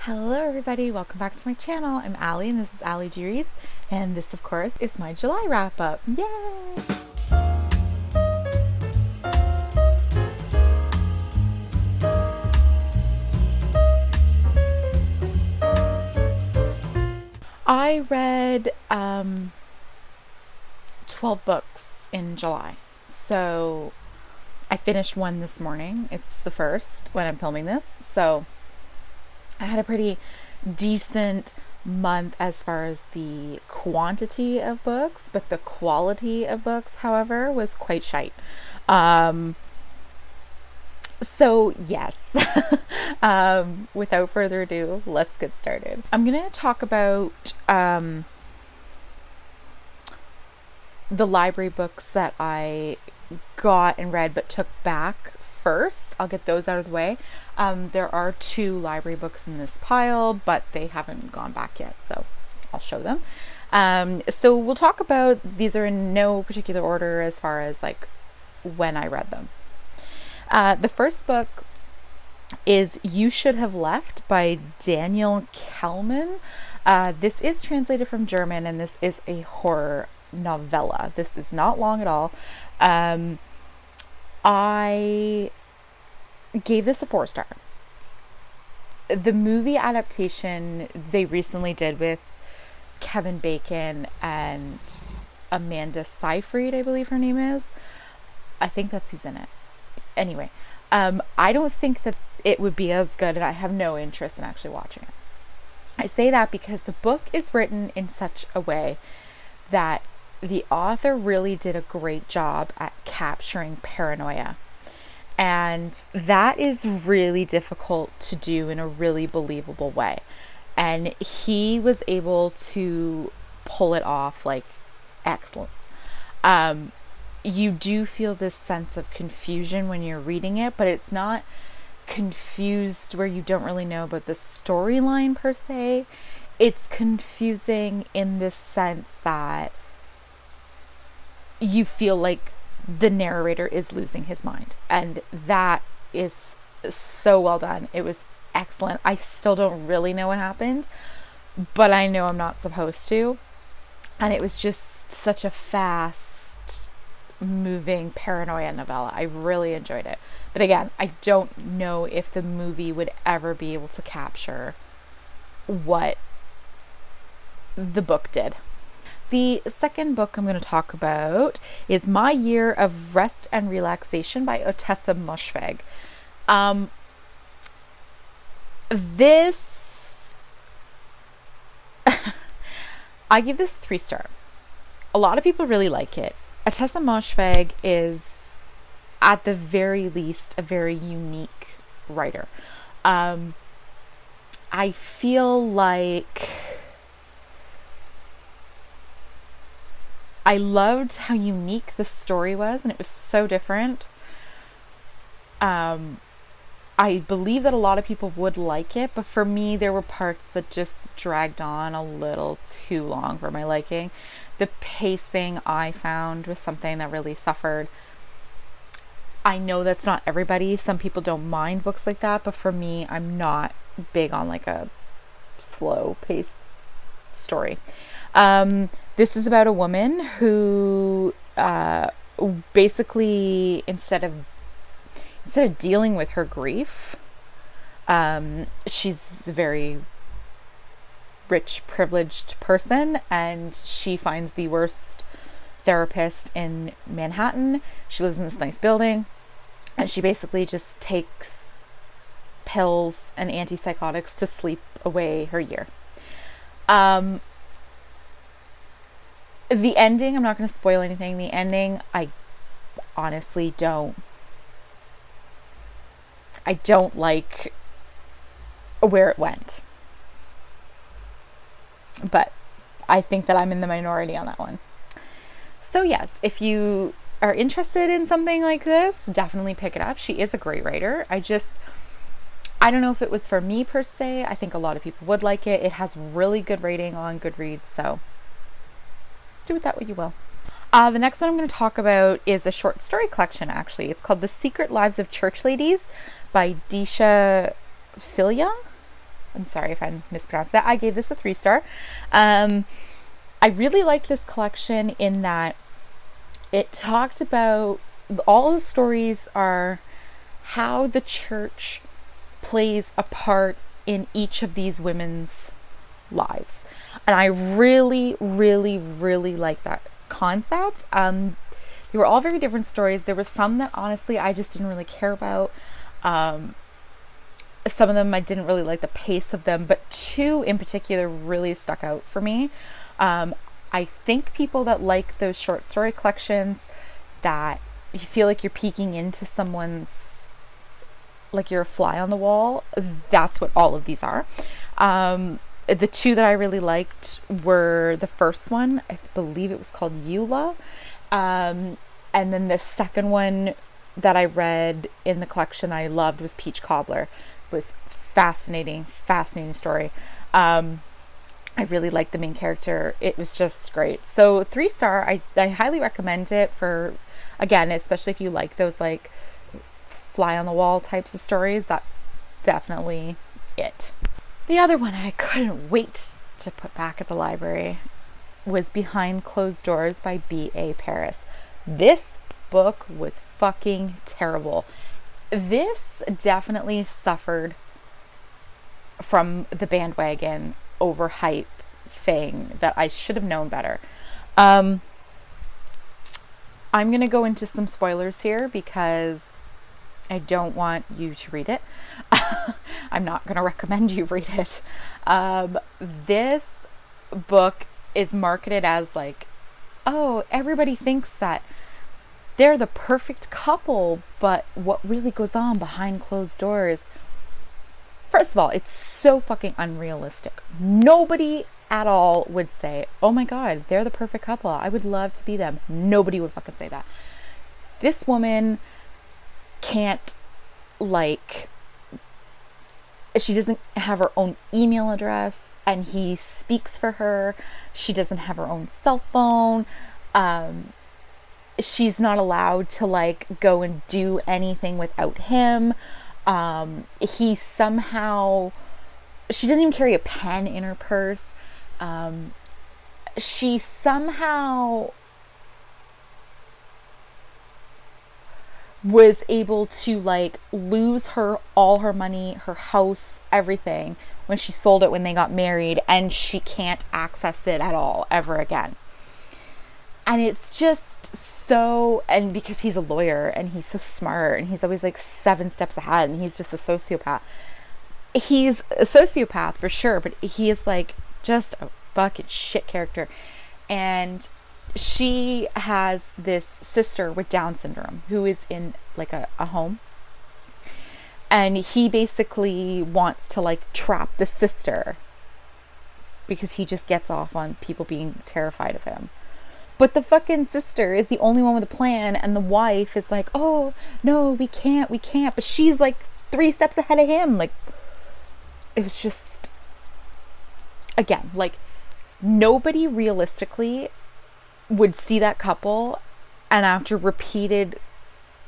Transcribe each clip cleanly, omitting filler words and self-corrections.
Hello everybody, welcome back to my channel. I'm Allie and this is Allie G Reads, and this of course is my July wrap up. Yay! I read 12 books in July. So I finished one this morning. It's the first when I'm filming this. So I had a pretty decent month as far as the quantity of books, but the quality of books, however, was quite shite. So yes, without further ado, let's get started. I'm going to talk about the library books that I got and read but took back first. I'll get those out of the way. There are 2 library books in this pile, but they haven't gone back yet, so I'll show them. So we'll talk about, these are in no particular order as far as like when I read them. The first book is You Should Have Left by Daniel Kehlmann. This is translated from German, and this is a horror novella. This is not long at all. I gave this a 4-star. The movie adaptation they recently did with Kevin Bacon and Amanda Seyfried, I believe her name is. I think that's who's in it. Anyway, I don't think that it would be as good, and I have no interest in actually watching it. I say that because the book is written in such a way that the author really did a great job at capturing paranoia. And that is really difficult to do in a really believable way. And he was able to pull it off like excellent. You do feel this sense of confusion when you're reading it, but it's not confused where you don't really know about the storyline per se. It's confusing in this sense that you feel like the narrator is losing his mind, and that is so well done. It was excellent. I still don't really know what happened, but I know I'm not supposed to, and it was just such a fast moving paranoia novella. I really enjoyed it, but again, I don't know if the movie would ever be able to capture what the book did. The second book I'm going to talk about is My Year of Rest and Relaxation by Ottessa Moshfegh. This I give this 3-star. A lot of people really like it. Ottessa Moshfegh is, at the very least, a very unique writer. I feel like I loved how unique the story was, and it was so different. I believe that a lot of people would like it, but for me, there were parts that just dragged on a little too long for my liking. The pacing, I found, was something that really suffered. I know that's not everybody. Some people don't mind books like that, but for me, I'm not big on like a slow-paced story. This is about a woman who basically, instead of dealing with her grief, she's a very rich, privileged person, and she finds the worst therapist in Manhattan. She lives in this nice building, and she basically just takes pills and antipsychotics to sleep away her year. The ending, I'm not going to spoil anything. The ending, I honestly don't like where it went. But I think that I'm in the minority on that one. So yes, if you are interested in something like this, definitely pick it up. She is a great writer. I don't know if it was for me per se. I think a lot of people would like it. It has really good rating on Goodreads, so do with that what you will. The next one I'm going to talk about is a short story collection, actually. It's called The Secret Lives of Church Ladies by Deesha Philya. I'm sorry if I mispronounced that. I gave this a 3-star. I really liked this collection in that it talked about, all the stories are how the church plays a part in each of these women's lives. And I really, really, really like that concept. They were all very different stories. There were some that honestly I just didn't really care about. Some of them I didn't really like the pace of them, but 2 in particular really stuck out for me. I think people that like those short story collections, that you feel like you're peeking into someone's, like you're a fly on the wall, that's what all of these are. The 2 that I really liked were the first one, I believe it was called Eula. And then the second one that I read in the collection that I loved was Peach Cobbler. It was fascinating story. I really liked the main character. It was just great. So 3-star, I highly recommend it for, again, especially if you like those like fly on the wall types of stories. That's definitely it. The other one I couldn't wait to put back at the library was Behind Closed Doors by B.A. Paris. This book was fucking terrible. This definitely suffered from the bandwagon overhype thing that I should have known better. I'm going to go into some spoilers here because I don't want you to read it. I'm not going to recommend you read it. This book is marketed as like, oh, everybody thinks that they're the perfect couple, but what really goes on behind closed doors. First of all, it's so fucking unrealistic. Nobody at all would say, oh my God, they're the perfect couple. I would love to be them. Nobody would fucking say that. This woman can't, like, she doesn't have her own email address and he speaks for her. She doesn't have her own cell phone. She's not allowed to like go and do anything without him. He somehow, she doesn't even carry a pen in her purse. She somehow was able to like lose all her money, her house, everything when she sold it when they got married, and she can't access it at all ever again. And it's just so, and because he's a lawyer and he's so smart and he's always like 7 steps ahead and he's just a sociopath. He's a sociopath for sure, but he is like just a fucking shit character. And she has this sister with Down syndrome who is in like a home. And he basically wants to like trap the sister because he just gets off on people being terrified of him. But the fucking sister is the only one with a plan, and the wife is like, oh, no, we can't. But she's like 3 steps ahead of him. Like, it was just, again, like, nobody realistically would see that couple, and after repeated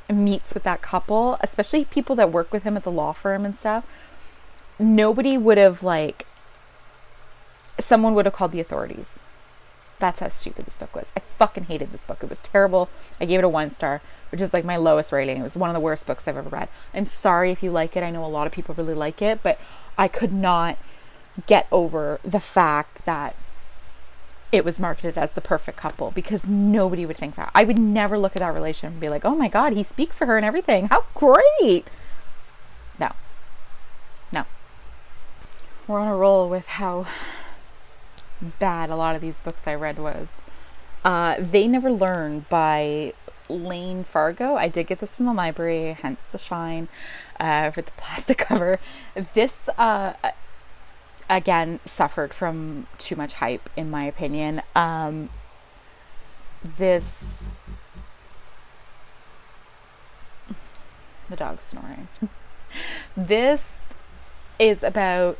meets with that couple, especially people that work with him at the law firm and stuff, nobody would have, like, someone would have called the authorities. That's how stupid this book was. I fucking hated this book. It was terrible. I gave it a 1 star, which is like my lowest rating. It was one of the worst books I've ever read. I'm sorry if you like it. I know a lot of people really like it, but I could not get over the fact that it was marketed as the perfect couple, because nobody would think that. I would never look at that relationship and be like, oh my God, he speaks for her and everything. How great. No. We're on a roll with how bad a lot of these books I read was. They Never Learn by Lane Fargo. I did get this from the library, hence the shine for the plastic cover. This again suffered from too much hype in my opinion. The dog's snoring. This is about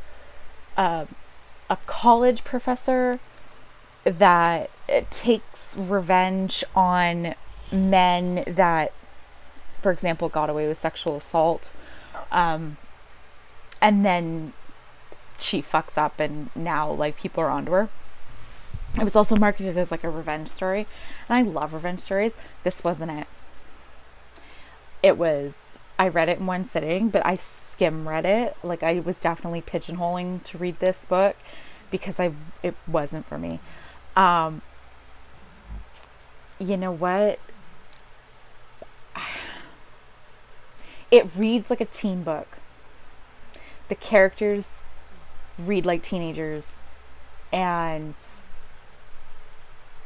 a college professor that takes revenge on men that, for example, got away with sexual assault, and then she fucks up and now like people are onto her. It was also marketed as like a revenge story, and I love revenge stories. This wasn't it. It was, I read it in one sitting, but I skim read it. Like, I was definitely pigeonholing to read this book because it wasn't for me. You know what? It reads like a teen book. The characters read like teenagers, and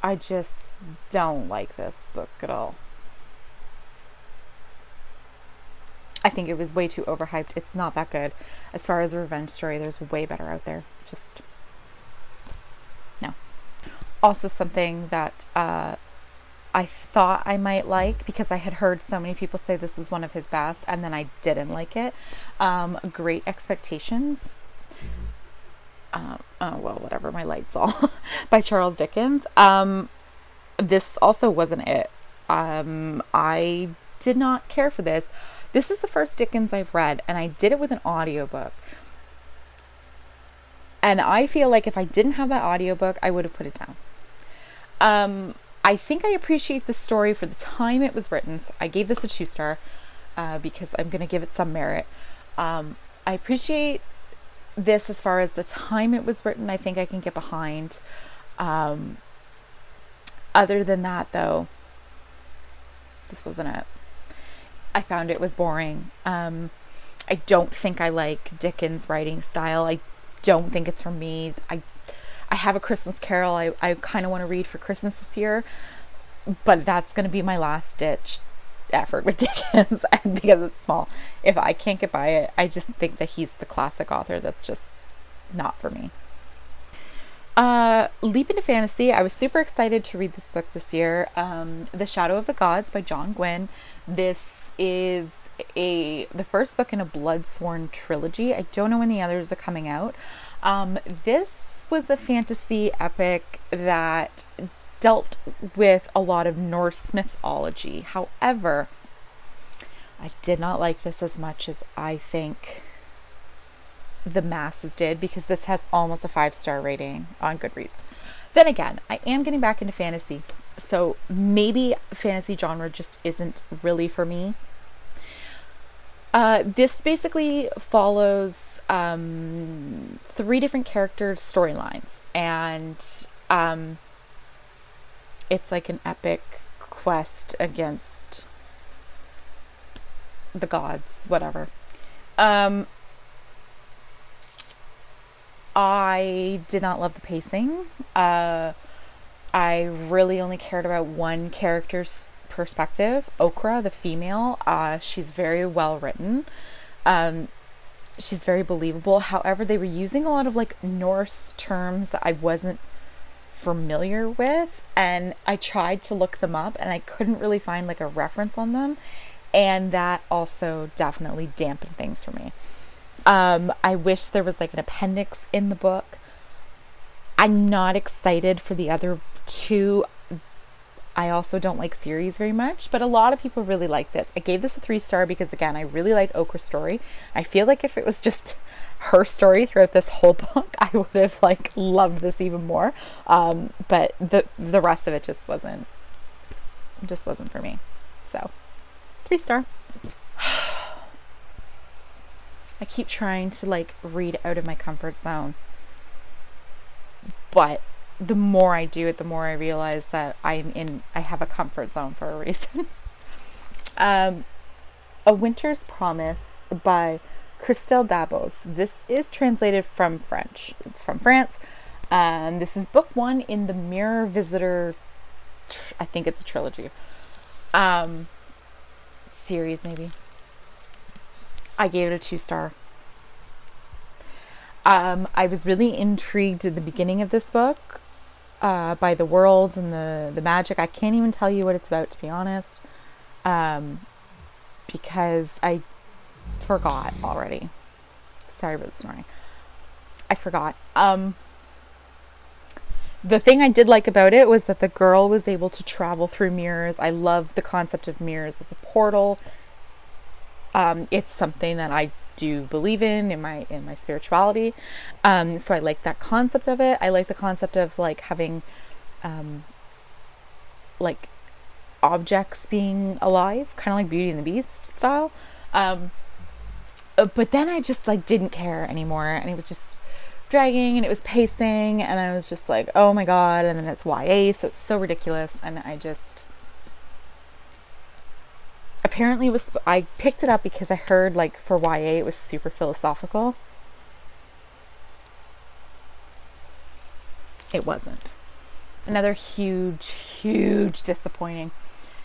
I just don't like this book at all. I think it was way too overhyped. It's not that good. As far as a revenge story, there's way better out there. Just, no. Also something that I thought I might like, because I had heard so many people say this was one of his best, and then I didn't like it. Great Expectations. Well, whatever, my light's all. By Charles Dickens. This also wasn't it. I did not care for this. This is the first Dickens I've read, and I did it with an audiobook. And I feel like if I didn't have that audiobook, I would have put it down. I think I appreciate the story for the time it was written. So I gave this a 2-star because I'm going to give it some merit. I appreciate this as far as the time it was written. I think I can get behind. Other than that, though, this wasn't it. I found it was boring. I don't think I like Dickens' writing style. I don't think it's for me. I have A Christmas Carol I kind of want to read for Christmas this year, but that's going to be my last ditch effort with Dickens because it's small. If I can't get by it, I just think that he's the classic author that's just not for me. Leap into fantasy. I was super excited to read this book this year. The Shadow of the Gods by John Gwynne. This is the first book in a Bloodsworn trilogy. I don't know when the others are coming out. This was a fantasy epic that dealt with a lot of Norse mythology. However, I did not like this as much as I think the masses did, because this has almost a 5-star rating on Goodreads. Then again, I am getting back into fantasy, so maybe fantasy genre just isn't really for me. This basically follows 3 different characters' storylines, and it's like an epic quest against the gods, whatever. I did not love the pacing. I really only cared about one character's perspective, Okra, the female. She's very well written. She's very believable. However, they were using a lot of like Norse terms that I wasn't familiar with, and I tried to look them up and I couldn't really find like a reference on them, and that also definitely dampened things for me. I wish there was like an appendix in the book. I'm not excited for the other 2. I also don't like series very much, but a lot of people really like this. I gave this a 3-star because, again, I really liked Okra's story. I feel like if it was just her story throughout this whole book, I would have like loved this even more. But the rest of it just wasn't for me. So 3-star. I keep trying to like read out of my comfort zone, but the more I do it, the more I realize that I have a comfort zone for a reason. A Winter's Promise by Christelle Dabos. This is translated from French. It's from France. This is book 1 in the Mirror Visitor, I think it's a trilogy. Series, maybe. I gave it a 2-star. I was really intrigued at the beginning of this book by the worlds and the magic. I can't even tell you what it's about, to be honest, because I forgot already. Sorry about the snoring. I forgot. The thing I did like about it was that the girl was able to travel through mirrors. I love the concept of mirrors as a portal. It's something that I do believe in my spirituality. So I like that concept of it. I like the concept of like having like objects being alive, kind of like Beauty and the Beast style. But then I just like didn't care anymore, and it was just dragging and it was pacing, and I was just like, oh my god. And then it's YA, so it's so ridiculous, and I just apparently I picked it up because I heard like for YA it was super philosophical. It wasn't. Another huge disappointing.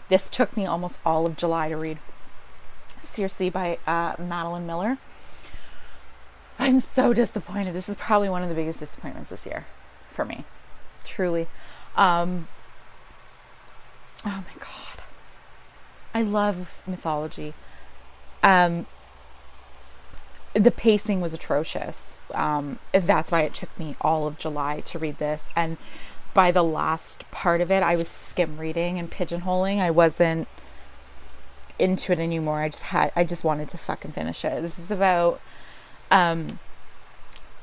This took me almost all of July to read. Circe by Madeline Miller. I'm so disappointed. This is probably one of the biggest disappointments this year for me. Truly. Oh my god. I love mythology. The pacing was atrocious. That's why it took me all of July to read this. And by the last part of it, I was skim reading and pigeonholing. I wasn't into it anymore. I just wanted to fucking finish it. This is about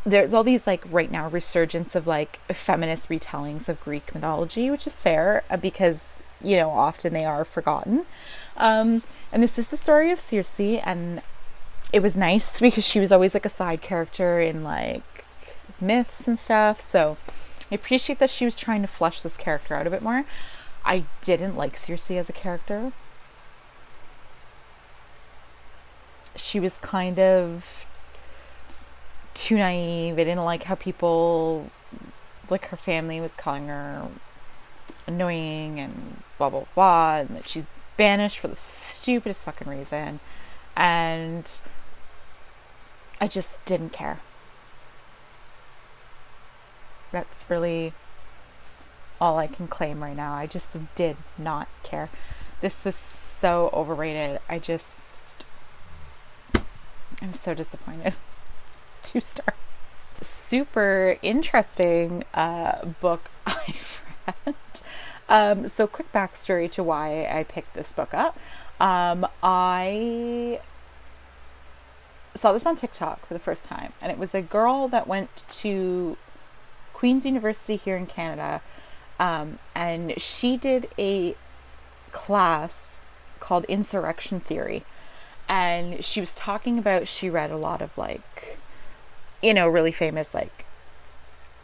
there's all these like right now resurgence of like feminist retellings of Greek mythology, which is fair because, you know, often they are forgotten. And this is the story of Circe, and it was nice because she was always like a side character in like myths and stuff. So I appreciate that she was trying to flesh this character out a bit more. I didn't like Circe as a character. She was kind of too naive. I didn't like how people, like her family, was calling her annoying and blah blah blah, and that she's banished for the stupidest fucking reason. And I just didn't care. That's really all I can claim right now. I just did not care. This was so overrated. I'm so disappointed. 2 star. Super interesting book I've read. So quick backstory to why I picked this book up. I saw this on TikTok for the first time, and it was a girl that went to Queen's University here in Canada, and she did a class called Insurrection Theory. And she was talking about, she read a lot of like, you know, really famous like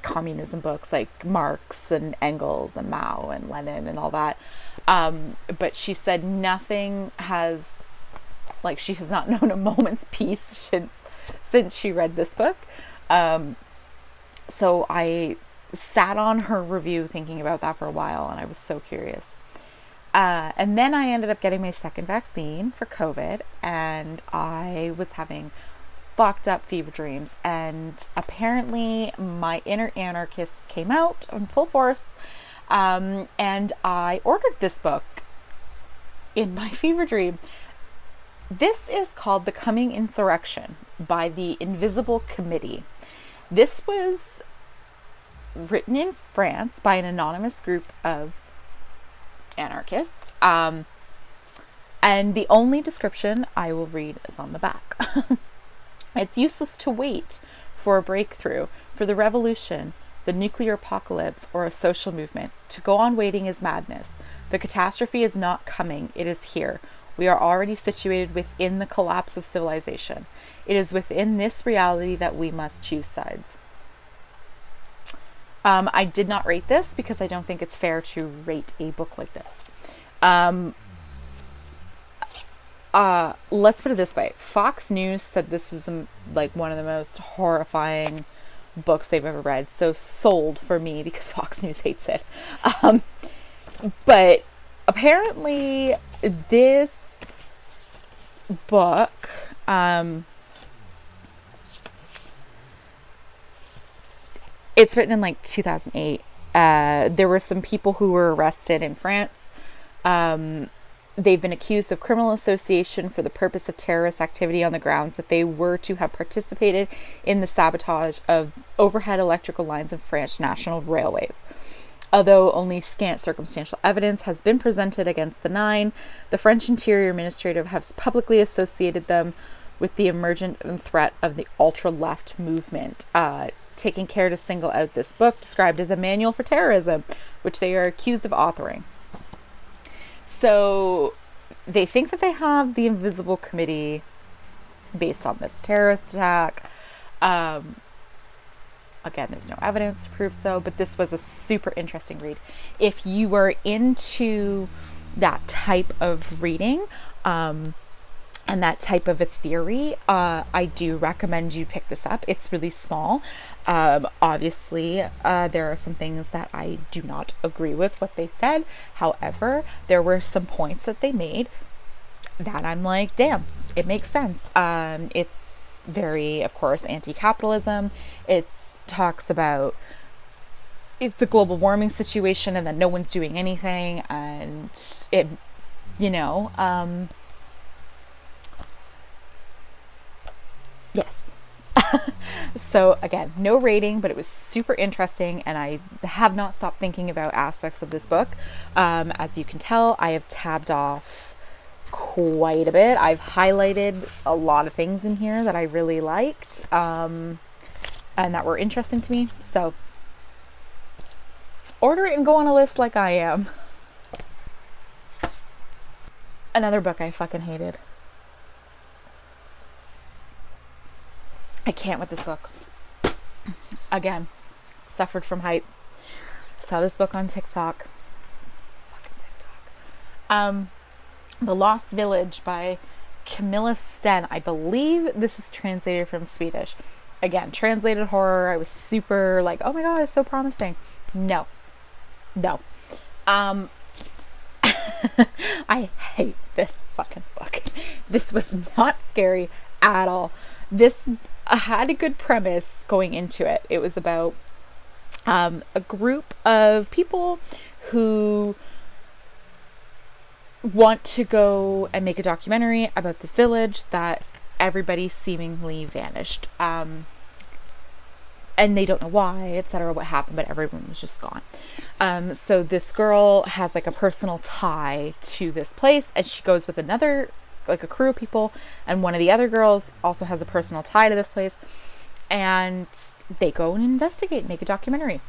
communism books like Marx and Engels and Mao and Lenin and all that. But she said nothing has, like, she has not known a moment's peace since she read this book. So I sat on her review thinking about that for a while, and I was so curious. And then I ended up getting my second vaccine for COVID, and I was having fucked up fever dreams, and apparently my inner anarchist came out in full force, and I ordered this book in my fever dream. This is called The Coming Insurrection by the Invisible Committee. This was written in France by an anonymous group of anarchists, and the only description I will read is on the back. It's useless to wait for a breakthrough, for the revolution, the nuclear apocalypse, or a social movement. To go on waiting is madness. The catastrophe is not coming, it is here. We are already situated within the collapse of civilization. It is within this reality that we must choose sides. I did not rate this because I don't think it's fair to rate a book like this. Let's put it this way. Fox News said this is like one of the most horrifying books they've ever read. So sold for me because Fox News hates it. But apparently this book, it's written in like 2008. There were some people who were arrested in France. They've been accused of criminal association for the purpose of terrorist activity on the grounds that they were to have participated in the sabotage of overhead electrical lines of French national railways. Although only scant circumstantial evidence has been presented against the 9, the French Interior Administrative has publicly associated them with the emergent threat of the ultra-left movement, taking care to single out this book described as a manual for terrorism, which they are accused of authoring. So they think that they have the Invisible Committee based on this terrorist attack. Again, there's no evidence to prove so, but this was a super interesting read. If you were into that type of reading, and that type of a theory, I do recommend you pick this up. It's really small. Obviously, there are some things that I do not agree with what they said. However, there were some points that they made that I'm like, damn, it makes sense. It's very, of course, anti-capitalism. It talks about it's the global warming situation and that no one's doing anything, and it, yes. So again, no rating, but it was super interesting, and I have not stopped thinking about aspects of this book. As you can tell, I have tabbed off quite a bit. I've highlighted a lot of things in here that I really liked, and that were interesting to me. So order it and go on a list like I am. Another book I fucking hated. I can't with this book. Again, suffered from hype. Saw this book on TikTok. Fucking TikTok. The Lost Village by Camilla Sten. I believe this is translated from Swedish. Again, translated horror. I was super like, oh my god, it's so promising. No. I hate this fucking book. This was not scary at all. This had a good premise going into it. It was about a group of people who want to go and make a documentary about this village that everybody seemingly vanished. And they don't know why, etc., what happened, but everyone was just gone. So this girl has like a personal tie to this place, and she goes with another, like a crew of people, and one of the other girls also has a personal tie to this place, and they go and investigate, make a documentary.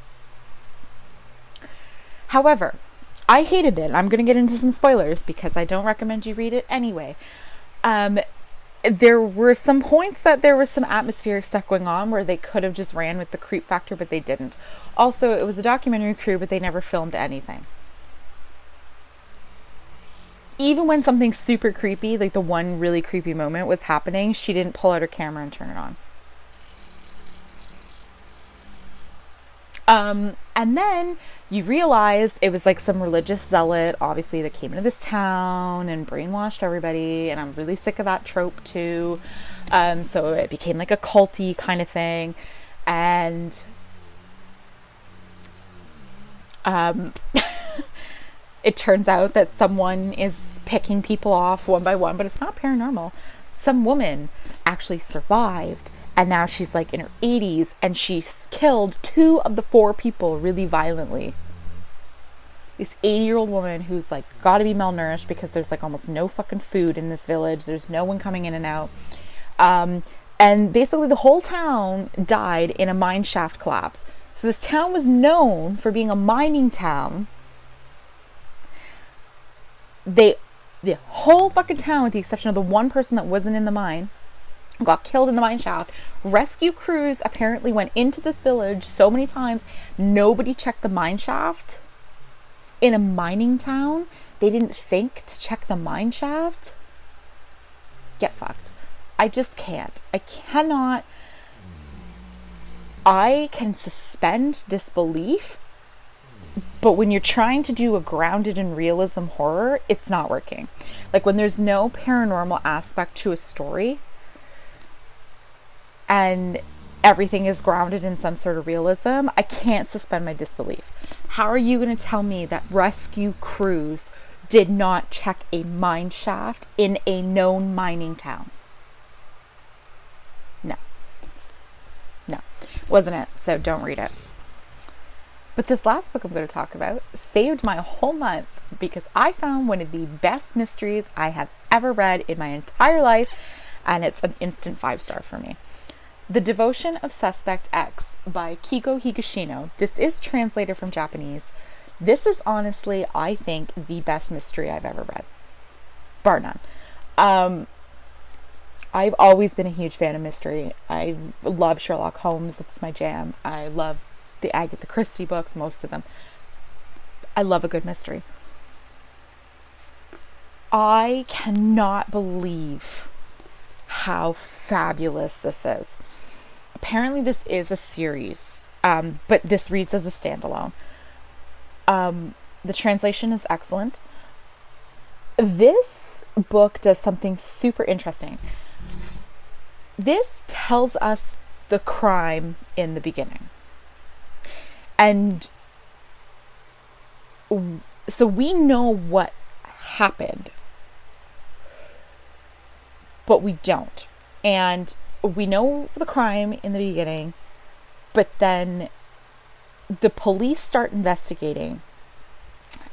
However, I hated it. I'm going to get into some spoilers because I don't recommend you read it anyway. There were some points that there was some atmospheric stuff going on where they could have just ran with the creep factor, but they didn't. Also, it was a documentary crew, but they never filmed anything. Even when something super creepy, like the one really creepy moment was happening, she didn't pull out her camera and turn it on. And then you realized it was like some religious zealot, obviously, that came into this town and brainwashed everybody. And I'm really sick of that trope too. So it became like a culty kind of thing. And it turns out that someone is picking people off one by one, but it's not paranormal. Some woman actually survived. And now she's like in her 80s, and she's killed 2 of the 4 people really violently. This 80-year-old woman who's like got to be malnourished because there's like almost no fucking food in this village. There's no one coming in and out. And basically the whole town died in a mine shaft collapse. So this town was known for being a mining town. The whole fucking town, with the exception of the one person that wasn't in the mine, got killed in the mine shaft. Rescue crews apparently went into this village so many times. Nobody checked the mine shaft. In a mining town, they didn't think to check the mine shaft. Get fucked. I just can't. I cannot. I can suspend disbelief, but when you're trying to do a grounded in realism horror, it's not working. Like when there's no paranormal aspect to a story, and everything is grounded in some sort of realism, I can't suspend my disbelief. How are you going to tell me that rescue crews did not check a mine shaft in a known mining town? No, wasn't it? So don't read it. But this last book I'm going to talk about saved my whole month because I found one of the best mysteries I have ever read in my entire life. and it's an instant 5-star for me. The Devotion of Suspect X by Kiko Higashino. This is translated from Japanese. This is honestly, I think, the best mystery I've ever read. Bar none. I've always been a huge fan of mystery. I love Sherlock Holmes. It's my jam. I love the Agatha Christie books, most of them. I love a good mystery. I cannot believe how fabulous this is. Apparently this is a series, but this reads as a standalone. The translation is excellent. This book does something super interesting. This tells us the crime in the beginning. And so we know what happened, but we don't. And we know the crime in the beginning, but then the police start investigating,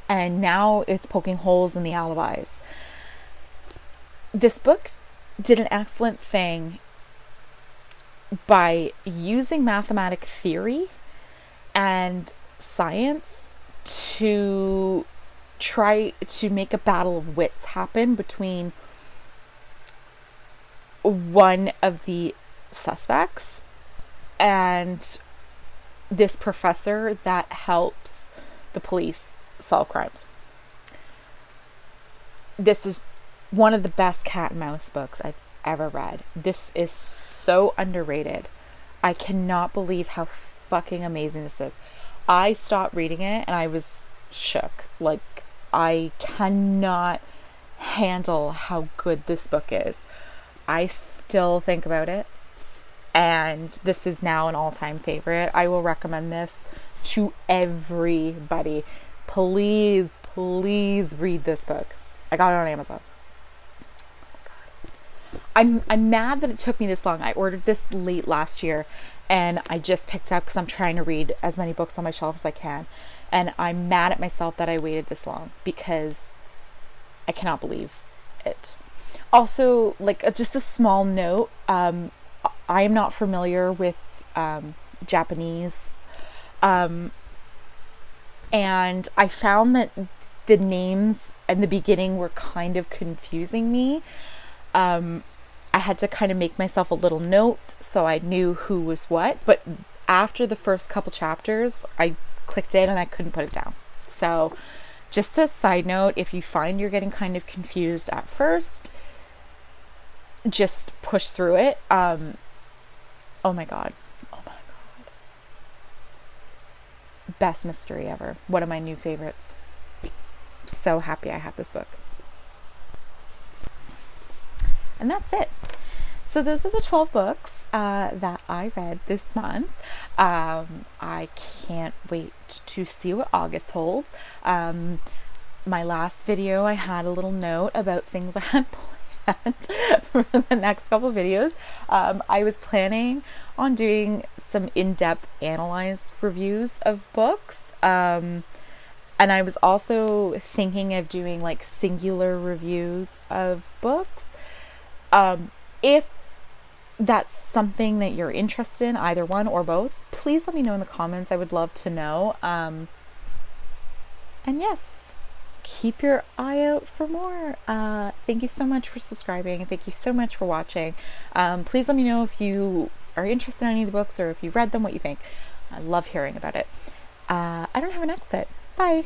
and now it's poking holes in the alibis. This book did an excellent thing by using mathematic theory and science to try to make a battle of wits happen between one of the suspects and this professor that helps the police solve crimes. This is one of the best cat and mouse books I've ever read. This is so underrated. I cannot believe how fucking amazing this is. I stopped reading it and I was shook. Like, I cannot handle how good this book is. I still think about it, and this is now an all-time favorite. I will recommend this to everybody. Please, please read this book. I got it on Amazon. I'm mad that it took me this long. I ordered this late last year, and I just picked up because I'm trying to read as many books on my shelf as I can. And I'm mad at myself that I waited this long because I cannot believe it. Also, like, just a small note, I am not familiar with Japanese, and I found that the names in the beginning were kind of confusing me. I had to kind of make myself a little note so I knew who was what, but after the first couple chapters, I clicked in and I couldn't put it down. So just a side note, if you find you're getting kind of confused at first, just push through it. Oh my god. Best mystery ever. One of my new favorites. So happy I have this book. And that's it. So those are the 12 books that I read this month. I can't wait to see what August holds. My last video, I had a little note about things I had planned for the next couple videos. I was planning on doing some in-depth analyzed reviews of books, and I was also thinking of doing like singular reviews of books. If that's something that you're interested in, either one or both, please let me know in the comments. I would love to know. And yes, keep your eye out for more. Thank you so much for subscribing. Thank you so much for watching. Please let me know if you are interested in any of the books or if you've read them, what you think. I love hearing about it. I don't have an exit. Bye.